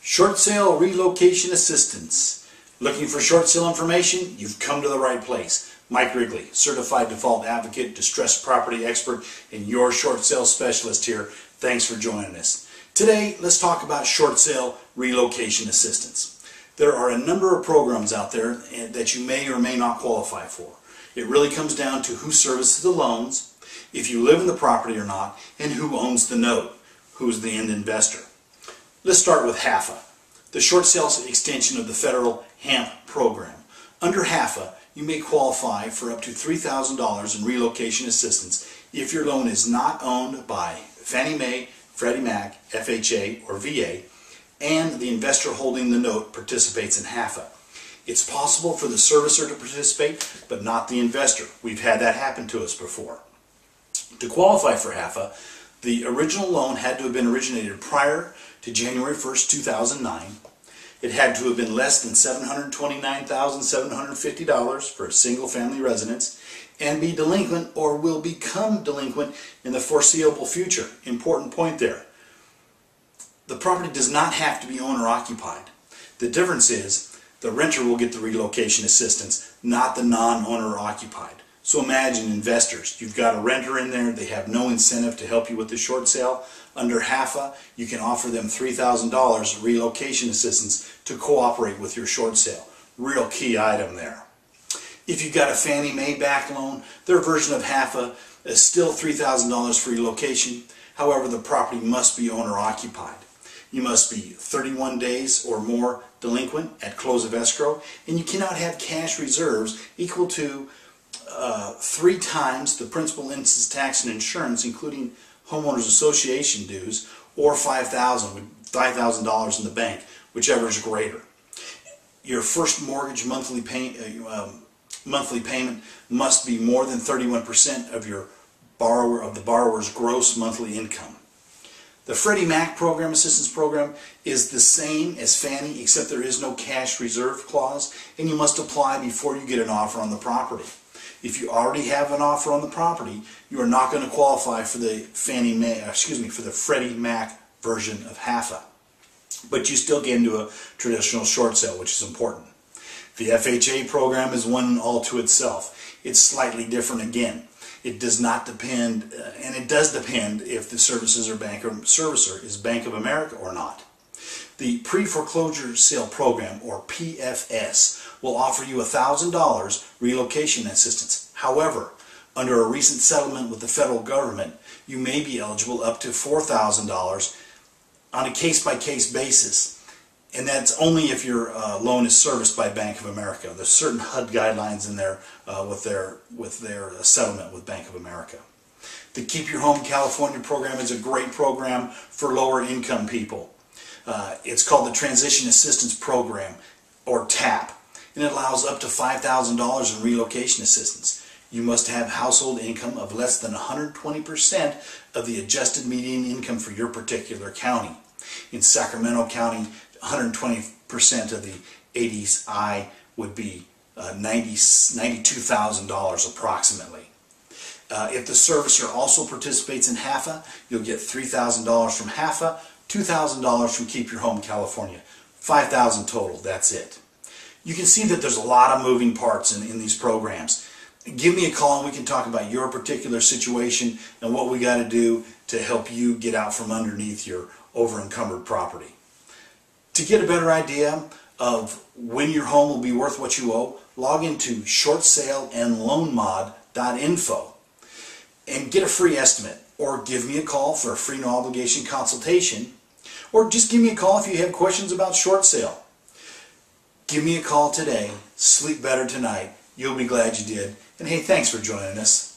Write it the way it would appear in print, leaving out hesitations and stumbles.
Short sale relocation assistance. Looking for short sale information? You've come to the right place. Mike Wrigley, certified default advocate, distressed property expert, and your short sale specialist here. Thanks for joining us. Today, let's talk about short sale relocation assistance. There are a number of programs out there that you may or may not qualify for. It really comes down to who services the loans, if you live in the property or not, and who owns the note, who's the end investor. Let's start with HAFA, the short sale extension of the federal HAMP program. Under HAFA, you may qualify for up to $3,000 in relocation assistance if your loan is not owned by Fannie Mae, Freddie Mac, FHA, or VA, and the investor holding the note participates in HAFA. It's possible for the servicer to participate, but not the investor. We've had that happen to us before. To qualify for HAFA, the original loan had to have been originated prior to January 1st, 2009. It had to have been less than $729,750 for a single-family residence and be delinquent or will become delinquent in the foreseeable future. Important point there. The property does not have to be owner-occupied. The difference is the renter will get the relocation assistance, not the non-owner-occupied. So imagine investors. You've got a renter in there. They have no incentive to help you with the short sale. Under HAFA, you can offer them $3,000 relocation assistance to cooperate with your short sale. Real key item there. If you've got a Fannie Mae backed loan, their version of HAFA is still $3,000 for relocation. However, the property must be owner-occupied. You must be 31 days or more delinquent at close of escrow, and you cannot have cash reserves equal to 3 times the principal, interest, tax, and insurance, including homeowners association dues, or $5,000 in the bank, whichever is greater. Your first mortgage monthly payment must be more than 31% of the borrower's gross monthly income. The Freddie Mac program, assistance program, is the same as Fannie, except there is no cash reserve clause, and you must apply before you get an offer on the property. If you already have an offer on the property, you are not going to qualify for the Freddie Mac version of HAFA. But you still get into a traditional short sale, which is important. The FHA program is one all to itself. It's slightly different again. It does not depend, and it does depend if the servicer is Bank of America or not. The pre-foreclosure sale program, or PFS, will offer you $1,000 relocation assistance. However, under a recent settlement with the federal government, you may be eligible up to $4,000 on a case-by-case basis, and that's only if your loan is serviced by Bank of America. There's certain HUD guidelines in there with their settlement with Bank of America. The Keep Your Home California program is a great program for lower income people. It's called the Transition Assistance Program, or TAP, and it allows up to $5,000 in relocation assistance. You must have household income of less than 120% of the adjusted median income for your particular county. In Sacramento County, 120% of the ADI would be $92,000 approximately. If the servicer also participates in HAFA, you'll get $3,000 from HAFA, $2,000 from Keep Your Home California, $5,000 total. That's it. You can see that there's a lot of moving parts in these programs. Give me a call and we can talk about your particular situation and what we got to do to help you get out from underneath your over-encumbered property. To get a better idea of when your home will be worth what you owe, log into shortsaleandloanmod.info and get a free estimate, or give me a call for a free no obligation consultation, or just give me a call if you have questions about short sale. Give me a call today. Sleep better tonight. You'll be glad you did. And hey, thanks for joining us.